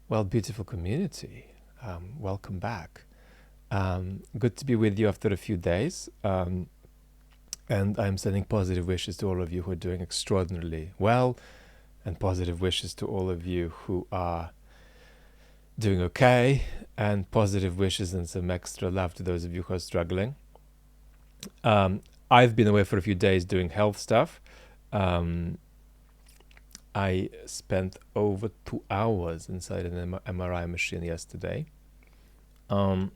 Well, beautiful community, welcome back. Good to be with you after a few days. And I'm sending positive wishes to all of you who are doing extraordinarily well, and positive wishes to all of you who are doing okay, and positive wishes and some extra love to those of you who are struggling. I've been away for a few days doing health stuff. I spent over 2 hours inside an MRI machine yesterday. And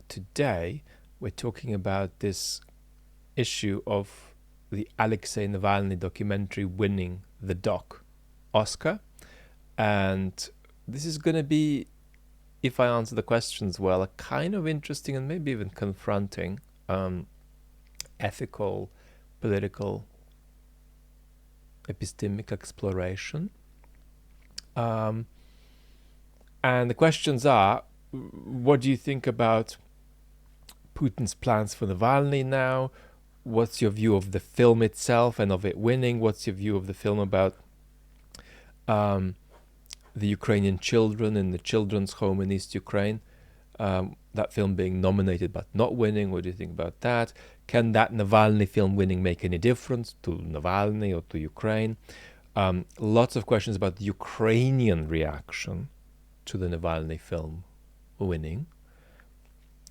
today we're talking about this issue of the Alexei Navalny documentary winning the doc Oscar. And this is going to be, if I answer the questions well, a kind of interesting and maybe even confronting ethical, political, epistemic exploration. And the questions are, what do you think about Putin's plans for Navalny now? What's your view of the film itself and of it winning? What's your view of the film about the Ukrainian children in the children's home in East Ukraine? That film being nominated but not winning. What do you think about that? Can that Navalny film winning make any difference to Navalny or to Ukraine? Lots of questions about the Ukrainian reaction to the Navalny film winning.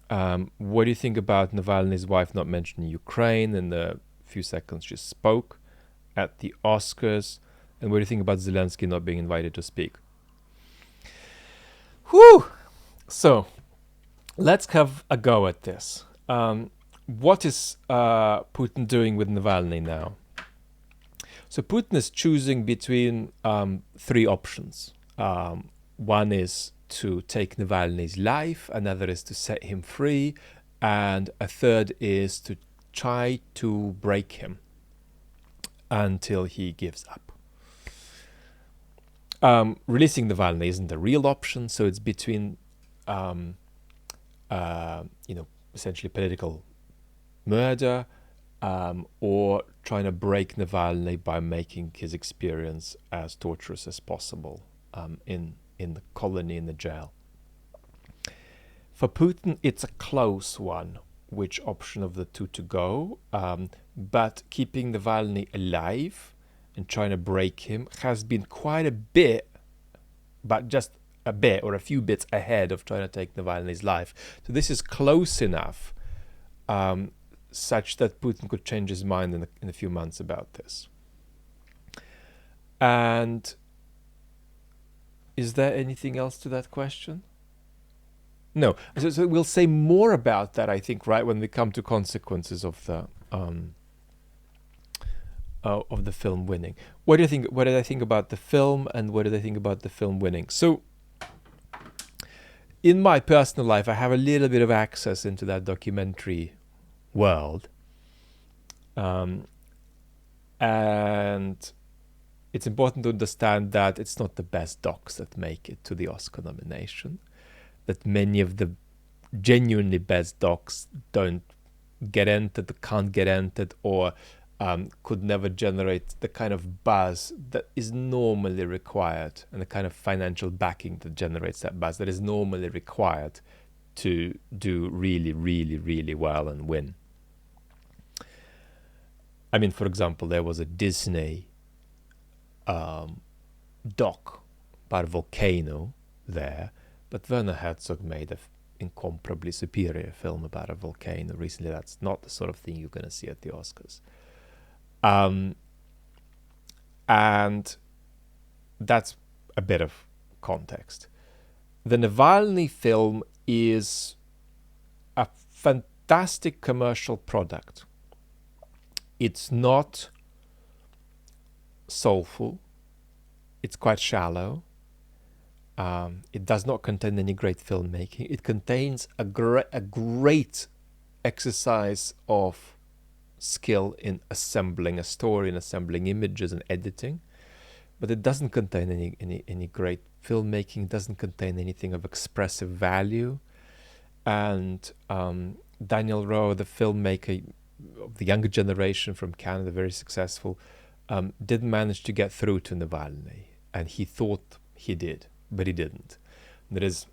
What do you think about Navalny's wife not mentioning Ukraine in the few seconds she spoke at the Oscars? And what do you think about Zelensky not being invited to speak? Whew! So, let's have a go at this. What is Putin doing with Navalny now? So Putin is choosing between three options. One is to take Navalny's life, another is to set him free, and a third is to try to break him until he gives up. Releasing Navalny isn't a real option, so it's between essentially political murder, or trying to break Navalny by making his experience as torturous as possible in the colony, in the jail. For Putin, it's a close one, which option of the two to go, but keeping Navalny alive and trying to break him has been quite a bit, but just a bit or a few bits ahead of trying to take Navalny's life. So this is close enough such that Putin could change his mind in a few months about this. And is there anything else to that question? No. So we'll say more about that, I think, right when we come to consequences of the film winning. What do you think? What did I think about the film, and what did I think about the film winning? So, in my personal life, I have a little bit of access into that documentary world, and it's important to understand that it's not the best docs that make it to the Oscar nomination, that many of the genuinely best docs don't get entered, can't get entered, or could never generate the kind of buzz that is normally required, and the kind of financial backing that generates that buzz that is normally required to do really, really, really well and win. I mean, for example, there was a Disney doc about a volcano there, but Werner Herzog made an incomparably superior film about a volcano recently. That's not the sort of thing you're going to see at the Oscars. And that's a bit of context. The Navalny film is a fantastic commercial product. It's not soulful. It's quite shallow. It does not contain any great filmmaking. It contains a great exercise of skill in assembling a story and assembling images and editing, but it doesn't contain any great filmmaking. It doesn't contain anything of expressive value. And Daniel Rowe, the filmmaker of the younger generation from Canada, very successful, didn't manage to get through to Navalny, and he thought he did. but he didn't. There is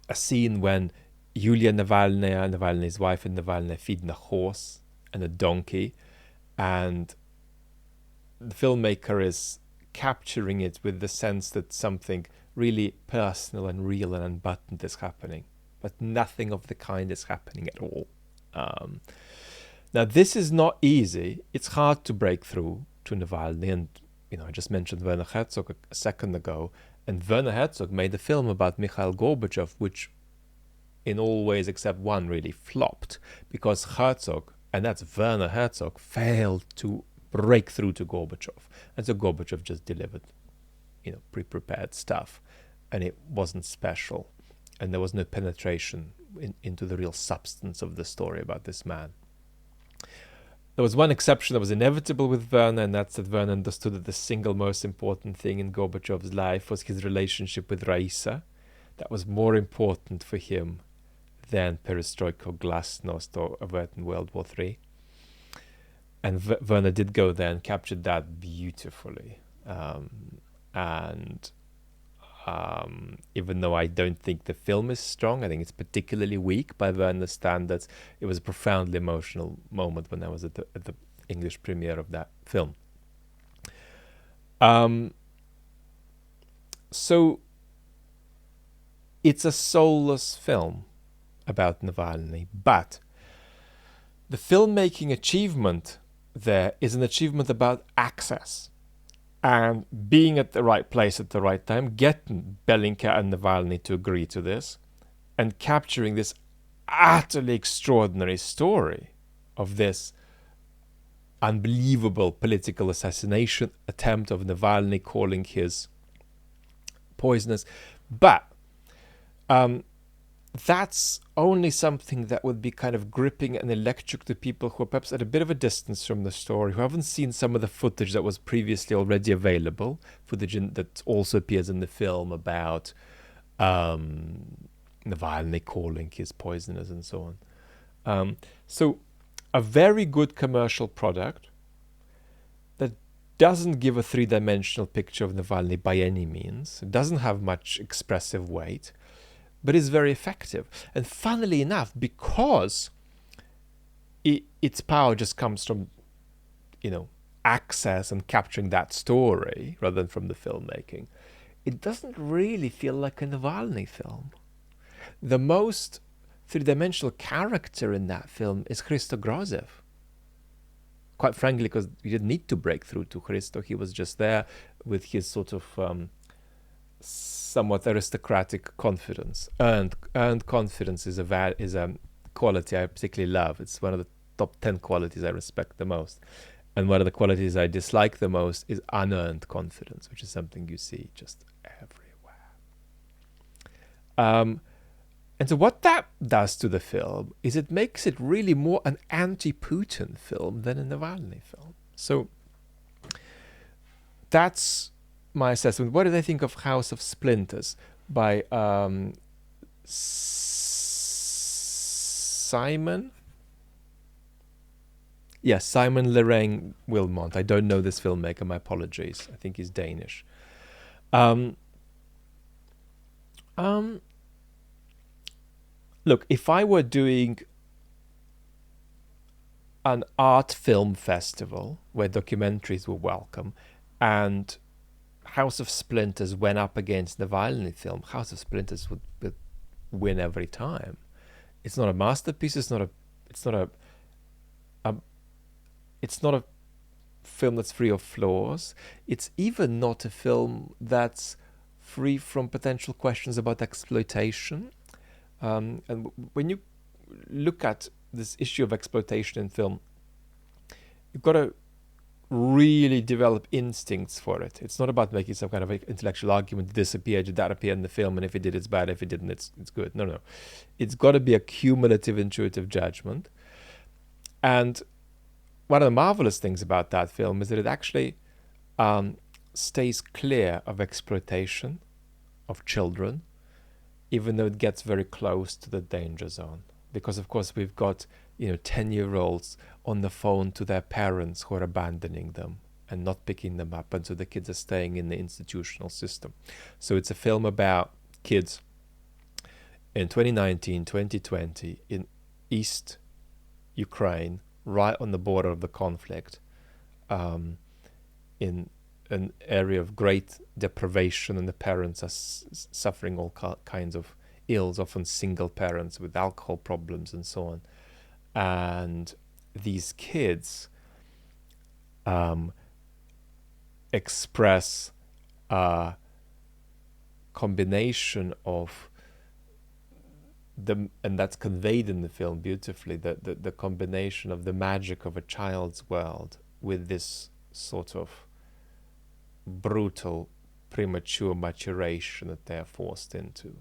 a scene when Yulia Navalnaya, Navalny's wife, and Navalny feeding a horse and a donkey, and the filmmaker is capturing it with the sense that something really personal and real and unbuttoned is happening, but nothing of the kind is happening at all. Now, this is not easy. It's hard to break through to Navalny, and I just mentioned Werner Herzog a second ago, and Werner Herzog made a film about Mikhail Gorbachev, which in all ways except one really flopped, because Herzog, and that's Werner Herzog, failed to break through to Gorbachev. And so Gorbachev just delivered, pre-prepared stuff, and it wasn't special. And there was no penetration into the real substance of the story about this man. There was one exception that was inevitable with Werner, and that's that Werner understood that the single most important thing in Gorbachev's life was his relationship with Raisa. That was more important for him than perestroika, glasnost, or averting World War III. And Werner did go there and captured that beautifully. Even though I don't think the film is strong, I think it's particularly weak by Werner's standards, it was a profoundly emotional moment when I was at the English premiere of that film. So it's a soulless film about Navalny, but the filmmaking achievement there is an achievement about access and being at the right place at the right time, getting Belinka and Navalny to agree to this, and capturing this utterly extraordinary story of this unbelievable political assassination attempt of Navalny, calling his poisonous. But that's only something that would be kind of gripping and electric to people who are perhaps at a bit of a distance from the story, who haven't seen some of the footage that was previously already available, footage that also appears in the film about Navalny calling his poisoners and so on. So a very good commercial product that doesn't give a three-dimensional picture of Navalny by any means. It doesn't have much expressive weight, but is very effective. And funnily enough, because its power just comes from, access and capturing that story rather than from the filmmaking, it doesn't really feel like a Navalny film. The most three-dimensional character in that film is Christo Grozev. Quite frankly, because you didn't need to break through to Christo. He was just there with his sort of somewhat aristocratic confidence. Earned confidence is a quality I particularly love. It's one of the top 10 qualities I respect the most. And one of the qualities I dislike the most is unearned confidence, which is something you see just everywhere. And so what that does to the film is it makes it really more an anti-Putin film than a Navalny film. So that's my assessment. What did I think of House of Splinters by Simon? Yes, Simon Lorraine Wilmont. I don't know this filmmaker. My apologies. I think he's Danish. Look, if I were doing an art film festival where documentaries were welcome and House of Splinters went up against Navalny film, House of Splinters would win every time. It's not a masterpiece. It's not a film that's free of flaws. It's even not a film that's free from potential questions about exploitation. And when you look at this issue of exploitation in film, you've got to really develop instincts for it. It's not about making some kind of intellectual argument. This appeared, did that appear in the film, and if it did, it's bad. If it didn't, it's good. No. It's got to be a cumulative, intuitive judgment. And one of the marvelous things about that film is that it actually stays clear of exploitation of children, even though it gets very close to the danger zone. Because, of course, we've got 10-year-olds on the phone to their parents who are abandoning them and not picking them up, and so the kids are staying in the institutional system. So it's a film about kids in 2019, 2020 in East Ukraine, right on the border of the conflict, in an area of great deprivation, and the parents are suffering all kinds of ills, often single parents with alcohol problems and so on. And these kids express a combination of and that's conveyed in the film beautifully, the combination of the magic of a child's world with this sort of brutal, premature maturation that they are forced into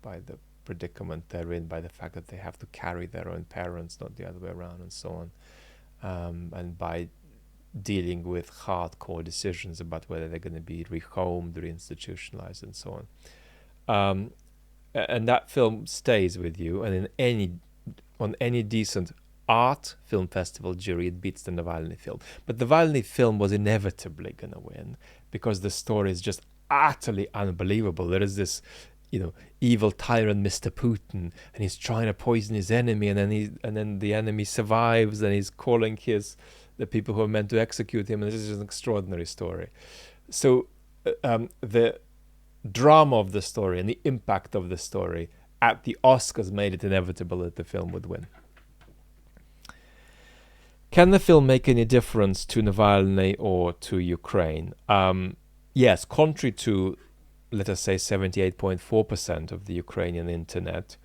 by the predicament they're in, by the fact that they have to carry their own parents, not the other way around, and so on, and by dealing with hardcore decisions about whether they're going to be rehomed, reinstitutionalized, and so on. And that film stays with you, and on any decent art film festival jury, it beats the Navalny film. But the Navalny film was inevitably going to win because the story is just utterly unbelievable. There is this, evil tyrant, Mr. Putin, and he's trying to poison his enemy, and then the enemy survives, and he's calling the people who are meant to execute him, and this is just an extraordinary story. So the drama of the story and the impact of the story at the Oscars made it inevitable that the film would win. Can the film make any difference to Navalny or to Ukraine? Yes, contrary to, let us say, 78.4% of the Ukrainian internet,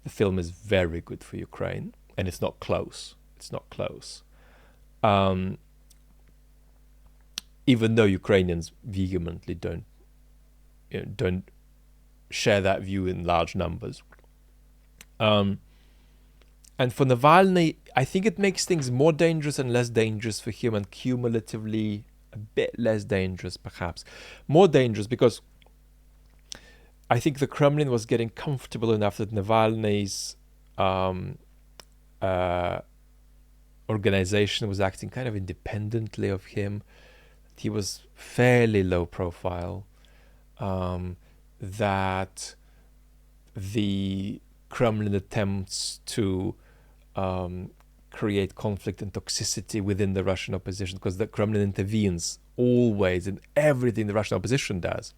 the film is very good for Ukraine, and it's not close. It's not close. Even though Ukrainians vehemently don't share that view in large numbers. And for Navalny, I think it makes things more dangerous and less dangerous for him, and cumulatively a bit less dangerous, perhaps. More dangerous because I think the Kremlin was getting comfortable enough that Navalny's organization was acting kind of independently of him. He was fairly low profile. That the Kremlin attempts to create conflict and toxicity within the Russian opposition, because the Kremlin intervenes always in everything the Russian opposition does,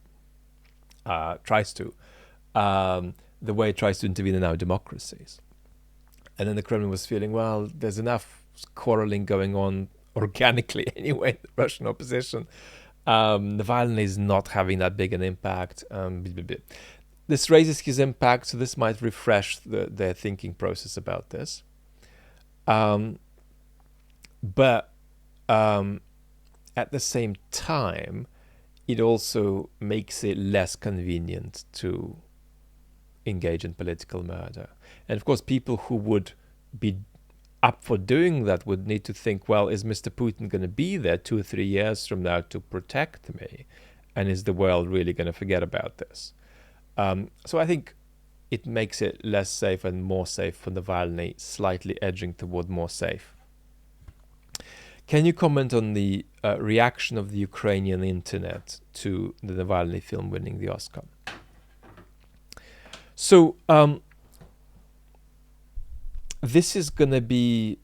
tries to, the way it tries to intervene in our democracies. And then the Kremlin was feeling, well, there's enough quarreling going on organically anyway in the Russian opposition. Navalny is not having that big an impact. This raises his impact, so this might refresh their thinking process about this. But at the same time, it also makes it less convenient to engage in political murder. And of course, people who would be up for doing that would need to think, well, is Mr. Putin going to be there 2 or 3 years from now to protect me? And is the world really going to forget about this? So I think it makes it less safe and more safe for Navalny, slightly edging toward more safe. Can you comment on the reaction of the Ukrainian internet to the Navalny film winning the Oscar? So this is going to be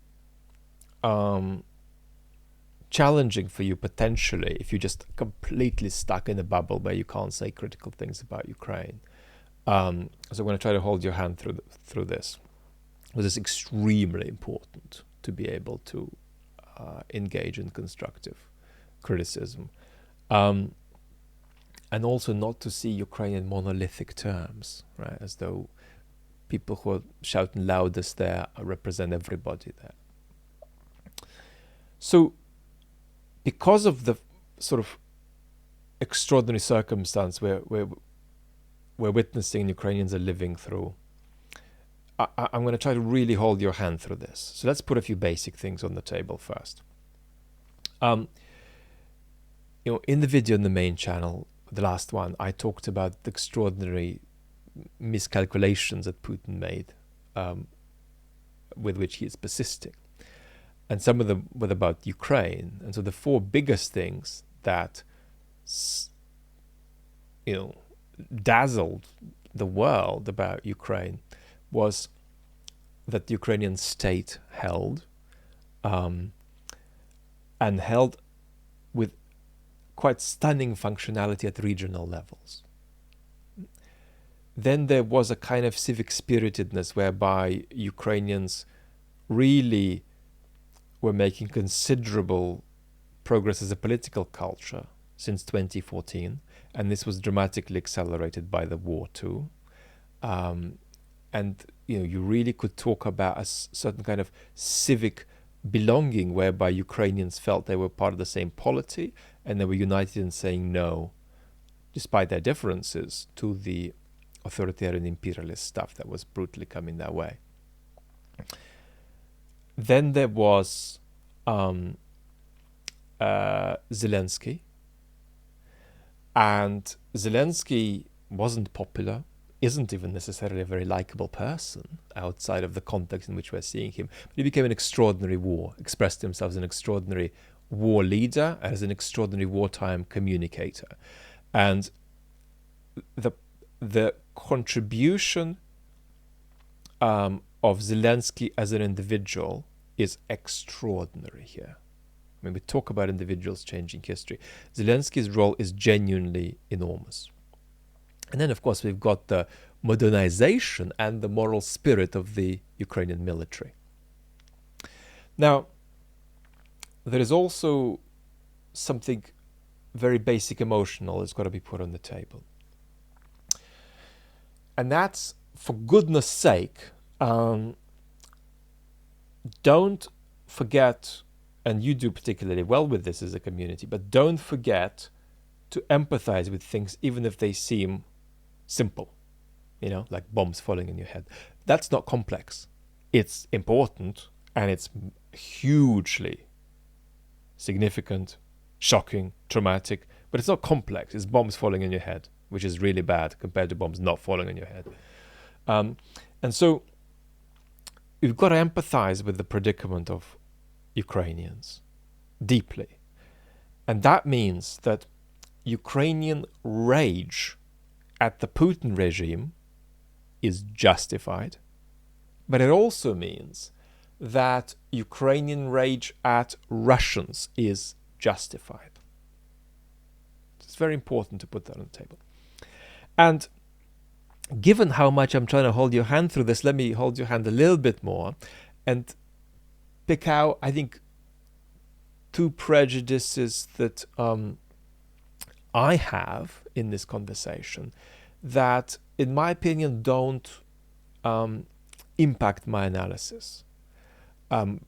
challenging for you potentially if you're just completely stuck in a bubble where you can't say critical things about Ukraine. So I'm going to try to hold your hand through this. It is extremely important to be able to engage in constructive criticism, and also not to see Ukraine in monolithic terms, right? As though people who are shouting loudest there represent everybody there. So, because of the sort of extraordinary circumstance we're witnessing, Ukrainians are living through, I'm going to try to really hold your hand through this. So let's put a few basic things on the table first. In the video on the main channel, the last one, I talked about the extraordinary miscalculations that Putin made, with which he is persisting. and some of them were about Ukraine. And so the four biggest things that, dazzled the world about Ukraine was that the Ukrainian state held, and held with quite stunning functionality at regional levels. Then there was a kind of civic spiritedness whereby Ukrainians really were making considerable progress as a political culture since 2014, and this was dramatically accelerated by the war too. And you really could talk about a certain kind of civic belonging whereby Ukrainians felt they were part of the same polity and they were united in saying no, despite their differences, to the authoritarian imperialist stuff that was brutally coming their way. Then there was Zelensky. And Zelensky wasn't popular, isn't even necessarily a very likable person outside of the context in which we're seeing him. But he became an extraordinary expressed himself as an extraordinary war leader, as an extraordinary wartime communicator. And the contribution of Zelensky as an individual is extraordinary here. When we talk about individuals changing history, Zelensky's role is genuinely enormous. And then, of course, we've got the modernization and the moral spirit of the Ukrainian military. Now, there is also something very basic emotional that's got to be put on the table. And that's, for goodness sake, don't forget, and you do particularly well with this as a community, but don't forget to empathize with things even if they seem simple, like bombs falling on your head. That's not complex. It's important, and it's hugely significant, shocking, traumatic, but it's not complex. It's bombs falling on your head, which is really bad compared to bombs not falling on your head. And so you've got to empathize with the predicament of Ukrainians deeply. And that means that Ukrainian rage at the Putin regime is justified, but it also means that Ukrainian rage at Russians is justified. It's very important to put that on the table. And given how much I'm trying to hold your hand through this, let me hold your hand a little bit more and pick out, I think, two prejudices that I have in this conversation that, in my opinion, don't impact my analysis. And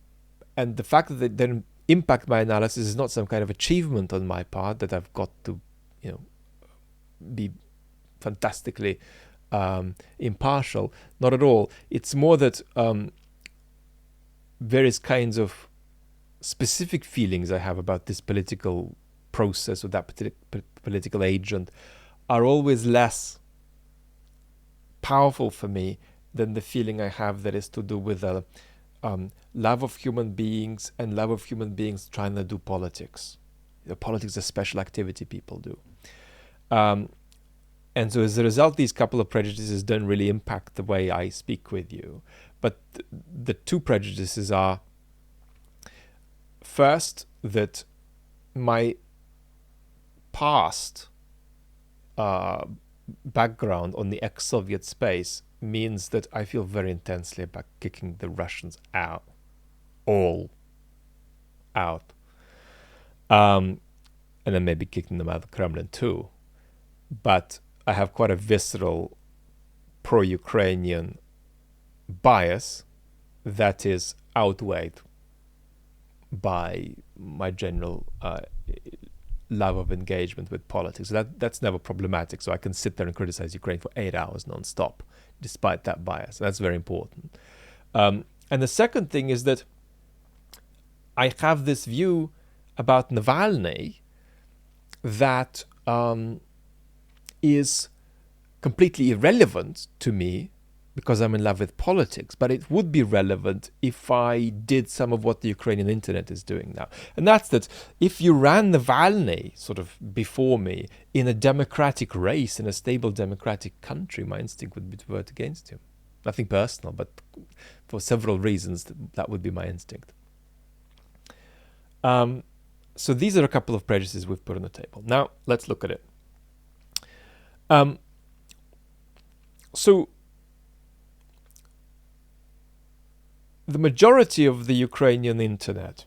the fact that they don't impact my analysis is not some kind of achievement on my part that I've got to, be fantastically impartial. Not at all. It's more that various kinds of specific feelings I have about this political process or that political agent are always less powerful for me than the feeling I have that is to do with a love of human beings and love of human beings trying to do politics. Politics is a special activity people do. And so as a result, these couple of prejudices don't really impact the way I speak with you. But the two prejudices are, first, that my past background on the ex-Soviet space means that I feel very intensely about kicking the Russians out. All out. And then maybe kicking them out of the Kremlin too. But I have quite a visceral pro-Ukrainian bias that is outweighed by my general love of engagement with politics. That's never problematic. So I can sit there and criticize Ukraine for 8 hours non-stop, despite that bias. That's very important. And the second thing is that I have this view about Navalny that is completely irrelevant to me because I'm in love with politics, but it would be relevant if I did some of what the Ukrainian internet is doing now. And that's that if you ran Navalny sort of before me in a democratic race, in a stable democratic country, my instinct would be to vote against him. Nothing personal, but for several reasons, that would be my instinct. So these are a couple of prejudices we've put on the table. Now, let's look at it. So the majority of the Ukrainian internet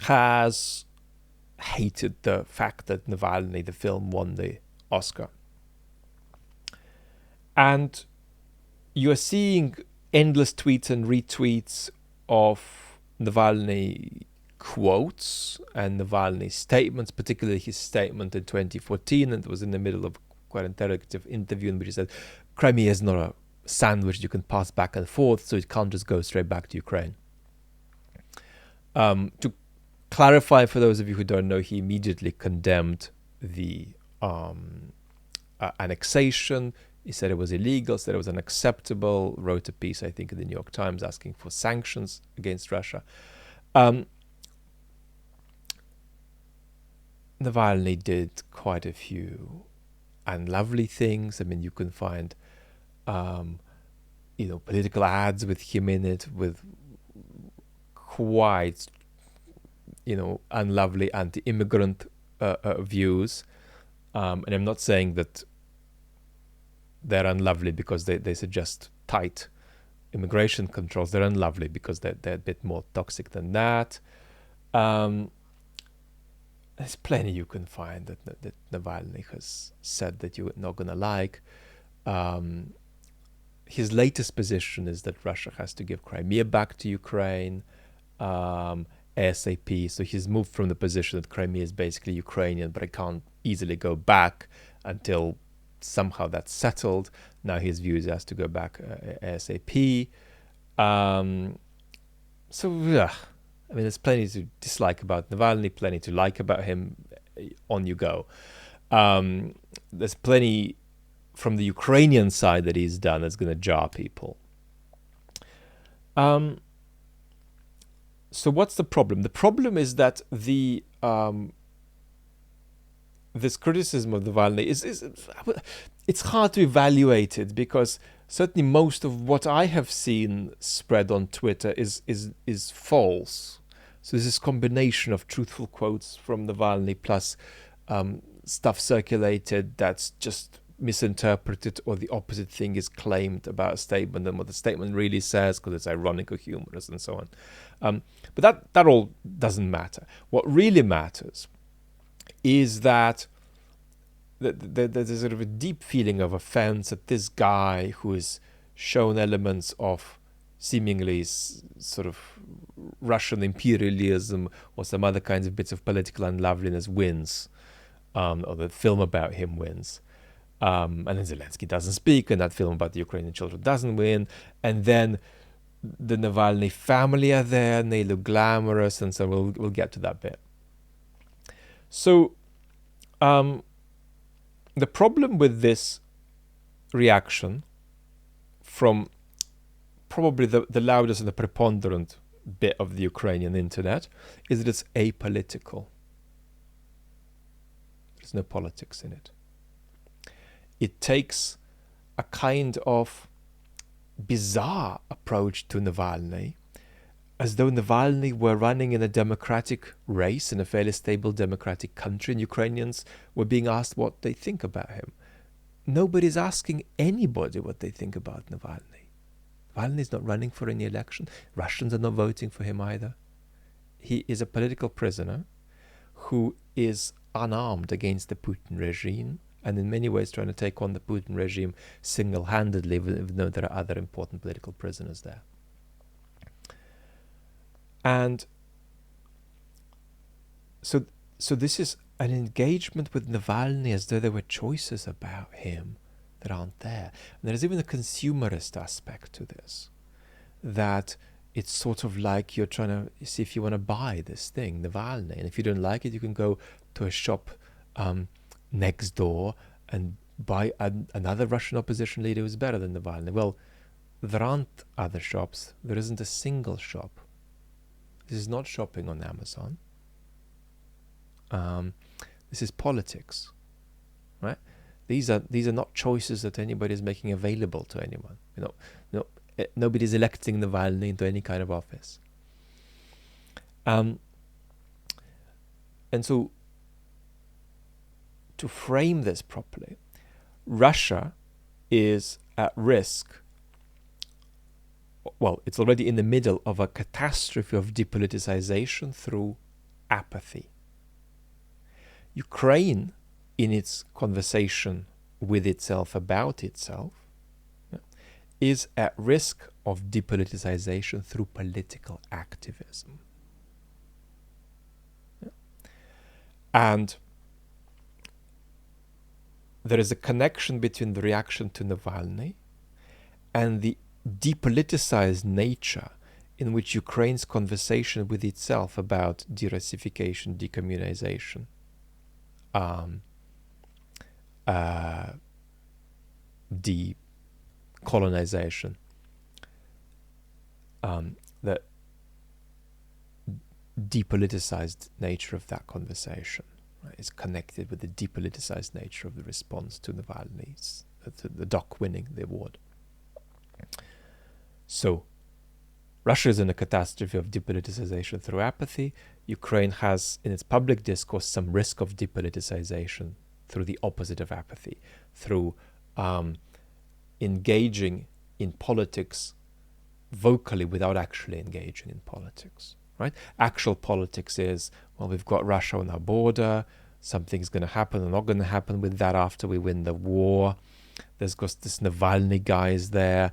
has hated the fact that Navalny, the film, won the Oscar. And you're seeing endless tweets and retweets of Navalny quotes and Navalny statements, particularly his statement in 2014, and it was in the middle of quite an interrogative interview in which he said, Crimea is not a sandwich you can pass back and forth, so it can't just go straight back to Ukraine. To clarify for those of you who don't know, he immediately condemned the annexation. He said it was illegal, said it was unacceptable, wrote a piece, I think, in the New York Times asking for sanctions against Russia. Navalny did quite a few unlovely things. I mean, you can find political ads with him in it, with quite, unlovely anti-immigrant views. And I'm not saying that they're unlovely because they suggest tight immigration controls. They're unlovely because they're a bit more toxic than that. There's plenty you can find that Navalny has said that you're not going to like. His latest position is that Russia has to give Crimea back to Ukraine ASAP. So he's moved from the position that Crimea is basically Ukrainian, but it can't easily go back until somehow that's settled. Now his view is he has to go back ASAP. There's plenty to dislike about Navalny, plenty to like about him. On you go. There's plenty from the Ukrainian side that he's done that's going to jar people. So what's the problem? The problem is that this criticism of Navalny it's hard to evaluate it, because certainly most of what I have seen spread on Twitter is false. So there's this combination of truthful quotes from Navalny plus stuff circulated that's just misinterpreted, or the opposite thing is claimed about a statement than what the statement really says, because it's ironic or humorous and so on. But that all doesn't matter. What really matters is that there's sort of a deep feeling of offense at this guy who has shown elements of seemingly sort of Russian imperialism or some other kinds of bits of political unloveliness wins, or the film about him wins. And then Zelensky doesn't speak, and that film about the Ukrainian children doesn't win. And then the Navalny family are there, and they look glamorous, and so we'll get to that bit. So the problem with this reaction from probably the loudest and the preponderant bit of the Ukrainian internet is that it's apolitical. There's no politics in it. It takes a kind of bizarre approach to Navalny, as though Navalny were running in a democratic race in a fairly stable democratic country, and Ukrainians were being asked what they think about him. Nobody's asking anybody what they think about Navalny. Navalny is not running for any election. Russians are not voting for him either. He is a political prisoner who is unarmed against the Putin regime, and in many ways trying to take on the Putin regime single-handedly, even though there are other important political prisoners there. And so this is an engagement with Navalny as though there were choices about him that aren't there. And there's even a consumerist aspect to this, that it's sort of like you're trying to see if you want to buy this thing, Navalny, and if you don't like it, you can go to a shop next door and by another Russian opposition leader who's better than Navalny. Well, there aren't other shops. There isn't a single shop. This is not shopping on Amazon. This is politics, right? These are not choices that anybody is making available to anyone. Nobody's electing Navalny into any kind of office. And so, to frame this properly, Russia is at risk. Well, it's already in the middle of a catastrophe of depoliticization through apathy. Ukraine, in its conversation with itself about itself, is at risk of depoliticization through political activism. And there is a connection between the reaction to Navalny and the depoliticized nature in which Ukraine's conversation with itself about derussification, decommunization, decolonization, the depoliticized nature of that conversation, right, is connected with the depoliticized nature of the response to Navalny's, the doc winning the award. So, Russia is in a catastrophe of depoliticization through apathy. Ukraine has, in its public discourse, some risk of depoliticization through the opposite of apathy, through engaging in politics vocally without actually engaging in politics. Right? Actual politics is, well, we've got Russia on our border, something's going to happen or not going to happen with that after we win the war. There's got this Navalny guy is there.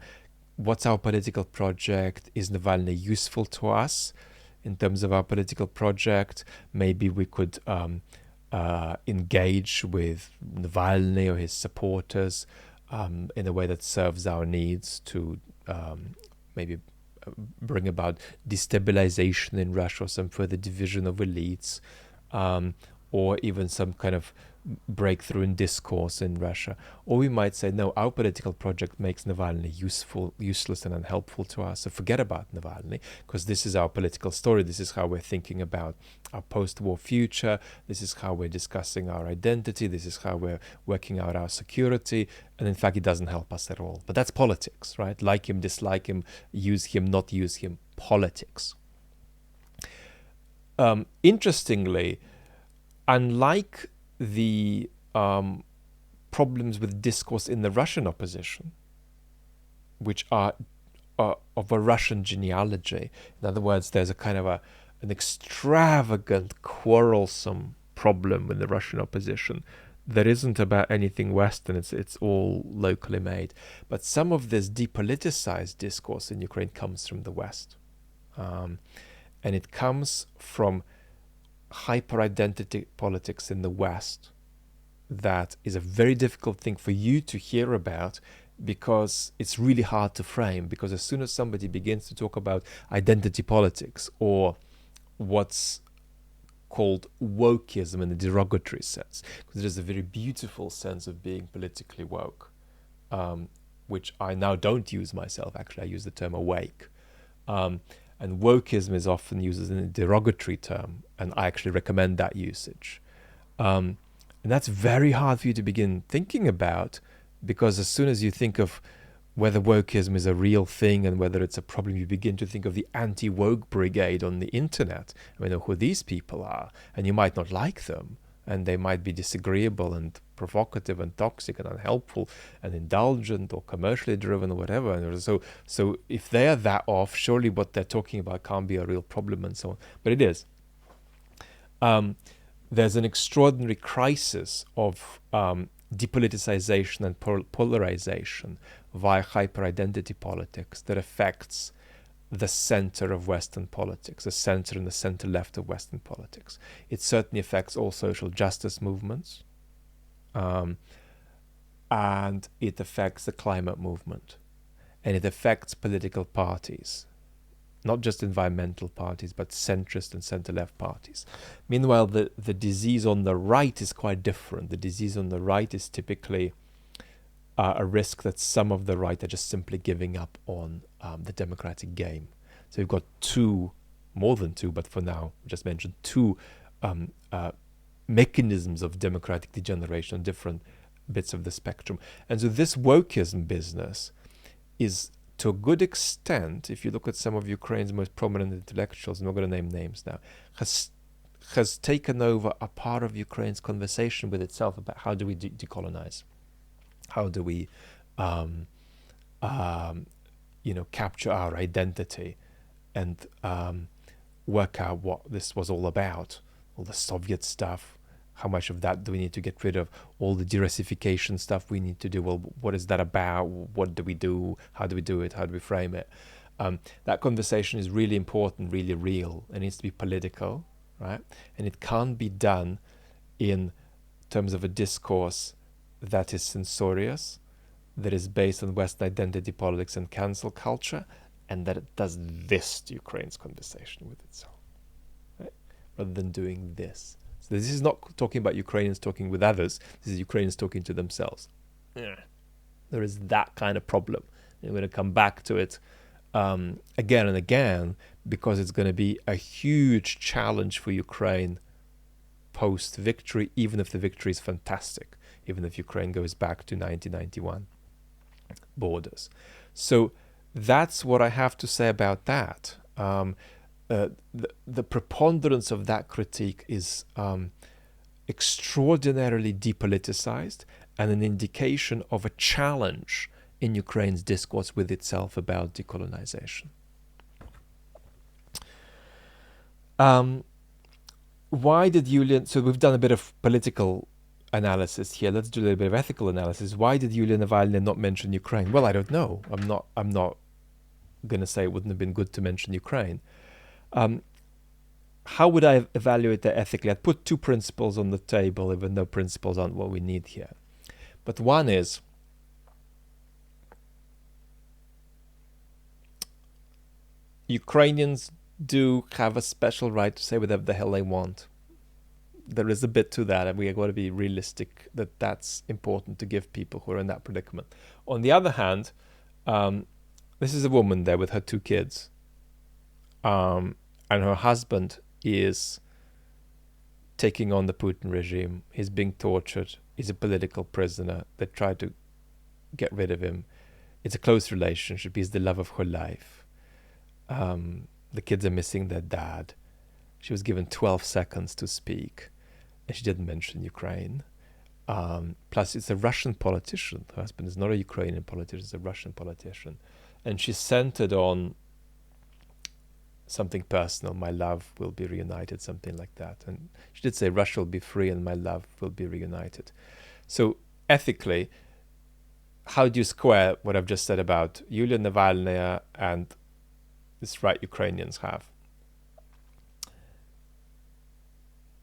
What's our political project? Is Navalny useful to us in terms of our political project? Maybe we could engage with Navalny or his supporters in a way that serves our needs to maybe bring about destabilization in Russia or some further division of elites, or even some kind of breakthrough in discourse in Russia. Or we might say, no, our political project makes Navalny useless and unhelpful to us, so forget about Navalny, because this is our political story, this is how we're thinking about our post-war future, this is how we're discussing our identity, this is how we're working out our security, and in fact it doesn't help us at all. But that's politics, right? Like him, dislike him, use him, not use him, politics. Interestingly, unlike the problems with discourse in the Russian opposition, which are of a Russian genealogy. In other words, there's a kind of an extravagant, quarrelsome problem in the Russian opposition that isn't about anything Western. It's all locally made. But some of this depoliticized discourse in Ukraine comes from the West, and it comes from hyper-identity politics in the West that is a very difficult thing for you to hear about, because it's really hard to frame, because as soon as somebody begins to talk about identity politics or what's called wokeism in a derogatory sense, because there's a very beautiful sense of being politically woke, which I now don't use myself. Actually, I use the term awake. And wokeism is often used as a derogatory term, and I actually recommend that usage. And that's very hard for you to begin thinking about, because as soon as you think of whether wokeism is a real thing and whether it's a problem, you begin to think of the anti-woke brigade on the internet. I know who these people are, and you might not like them, and they might be disagreeable and provocative and toxic and unhelpful and indulgent or commercially driven or whatever. And so if they're that off, surely what they're talking about can't be a real problem and so on. But it is. There's an extraordinary crisis of depoliticization and polarization via hyper-identity politics that affects the center of Western politics, the center and the center-left of Western politics. It certainly affects all social justice movements, and it affects the climate movement, and it affects political parties, not just environmental parties, but centrist and center-left parties. Meanwhile, the disease on the right is quite different. The disease on the right is typically a risk that some of the right are just simply giving up on the democratic game. So you've got more than two, but for now, we just mentioned two mechanisms of democratic degeneration on different bits of the spectrum. And so this wokeism business is, to a good extent, if you look at some of Ukraine's most prominent intellectuals, I'm not going to name names now, has taken over a part of Ukraine's conversation with itself about how do we decolonize, how do we, capture our identity and work out what this was all about, all the Soviet stuff. How much of that do we need to get rid of? All the de-Russification stuff we need to do. Well, what is that about? What do we do? How do we do it? How do we frame it? That conversation is really important, really real. It needs to be political, right? And it can't be done in terms of a discourse that is censorious, that is based on Western identity politics and cancel culture, and that it does this to Ukraine's conversation with itself, right? Rather than doing this. So this is not talking about Ukrainians talking with others. This is Ukrainians talking to themselves. Yeah. There is that kind of problem. And we're going to come back to it again and again, because it's going to be a huge challenge for Ukraine post-victory, even if the victory is fantastic, even if Ukraine goes back to 1991 borders. So that's what I have to say about that. The preponderance of that critique is extraordinarily depoliticized and an indication of a challenge in Ukraine's discourse with itself about decolonization. Why did Yulia... So we've done a bit of political analysis here. Let's do a little bit of ethical analysis. Why did Yulia Navalny not mention Ukraine? Well, I don't know. I'm not going to say it wouldn't have been good to mention Ukraine. How would I evaluate that ethically? I'd put two principles on the table, even though principles aren't what we need here. But one is, Ukrainians do have a special right to say whatever the hell they want. There is a bit to that, and we have got to be realistic that that's important to give people who are in that predicament. On the other hand, this is a woman there with her two kids. And her husband is taking on the Putin regime. He's being tortured. He's a political prisoner. They try to get rid of him. It's a close relationship. He's the love of her life. The kids are missing their dad. She was given 12 seconds to speak, and she didn't mention Ukraine. Plus, it's a Russian politician. Her husband is not a Ukrainian politician. He's a Russian politician. And she's centered on something personal. My love will be reunited, something like that. And she did say Russia will be free and my love will be reunited. So ethically, how do you square what I've just said about Yulia Navalny and this right Ukrainians have?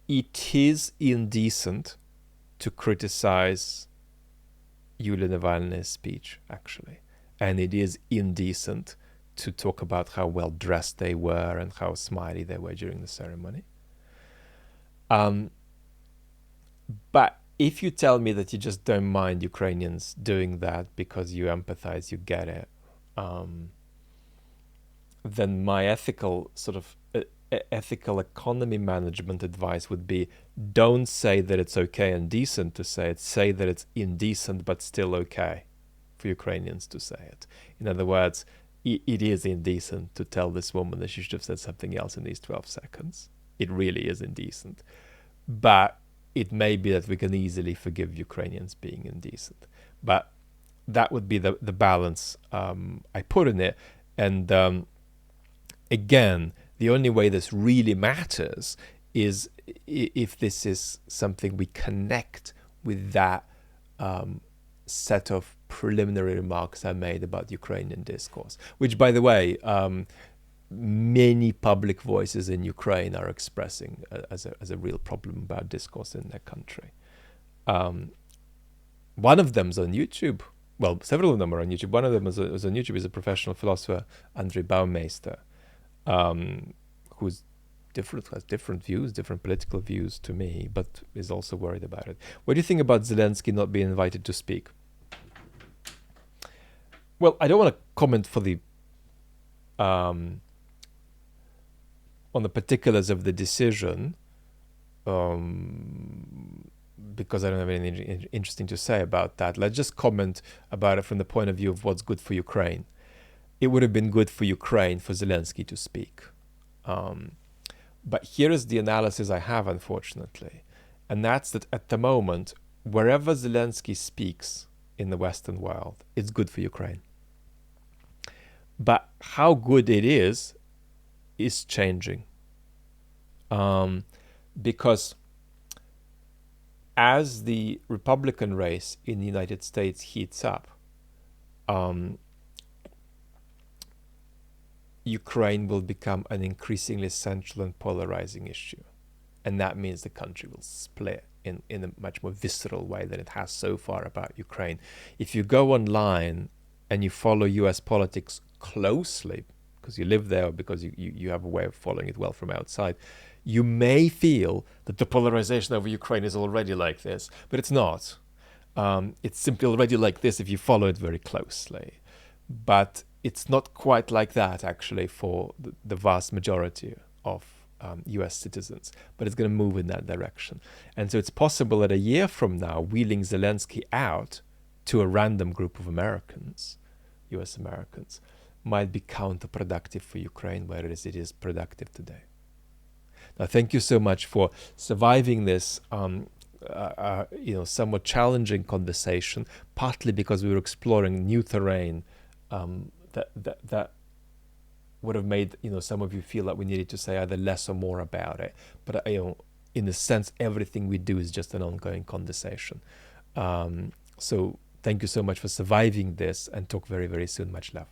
It is indecent to criticize Yulia Navalny's speech, actually. And it is indecent to talk about how well dressed they were and how smiley they were during the ceremony. But if you tell me that you just don't mind Ukrainians doing that because you empathize, you get it, then my ethical ethical economy management advice would be, don't say that it's okay and decent to say it. Say that it's indecent but still okay for Ukrainians to say it. In other words, it is indecent to tell this woman that she should have said something else in these 12 seconds. It really is indecent. But it may be that we can easily forgive Ukrainians being indecent. But that would be the balance I put in it. And again, the only way this really matters is if this is something we connect with that set of preliminary remarks I made about Ukrainian discourse, which, by the way, many public voices in Ukraine are expressing as a real problem about discourse in their country. One of them is on YouTube. Well, several of them are on YouTube. One of them is on YouTube is a professional philosopher, Andrei Baumeister, who's has different views, different political views to me, but is also worried about it. What do you think about Zelensky not being invited to speak? Well, I don't want to comment for the on the particulars of the decision, because I don't have anything interesting to say about that. Let's just comment about it from the point of view of what's good for Ukraine. It would have been good for Ukraine for Zelensky to speak. But here is the analysis I have, unfortunately. And that's that at the moment, wherever Zelensky speaks in the Western world, it's good for Ukraine. But how good it is changing. Because as the Republican race in the United States heats up, Ukraine will become an increasingly central and polarizing issue. And that means the country will split in a much more visceral way than it has so far about Ukraine. If you go online and you follow US politics closely, because you live there or because you have a way of following it well from outside, you may feel that the polarization over Ukraine is already like this, but it's not. It's simply already like this if you follow it very closely. But it's not quite like that, actually, for the vast majority of US citizens, but it's going to move in that direction. And so it's possible that a year from now, wheeling Zelensky out to a random group of Americans, US Americans, might be counterproductive for Ukraine, whereas it is productive today. Now, thank you so much for surviving this somewhat challenging conversation, partly because we were exploring new terrain that would have made some of you feel like we needed to say either less or more about it. But in a sense, everything we do is just an ongoing conversation. So thank you so much for surviving this, and talk very, very soon. Much love.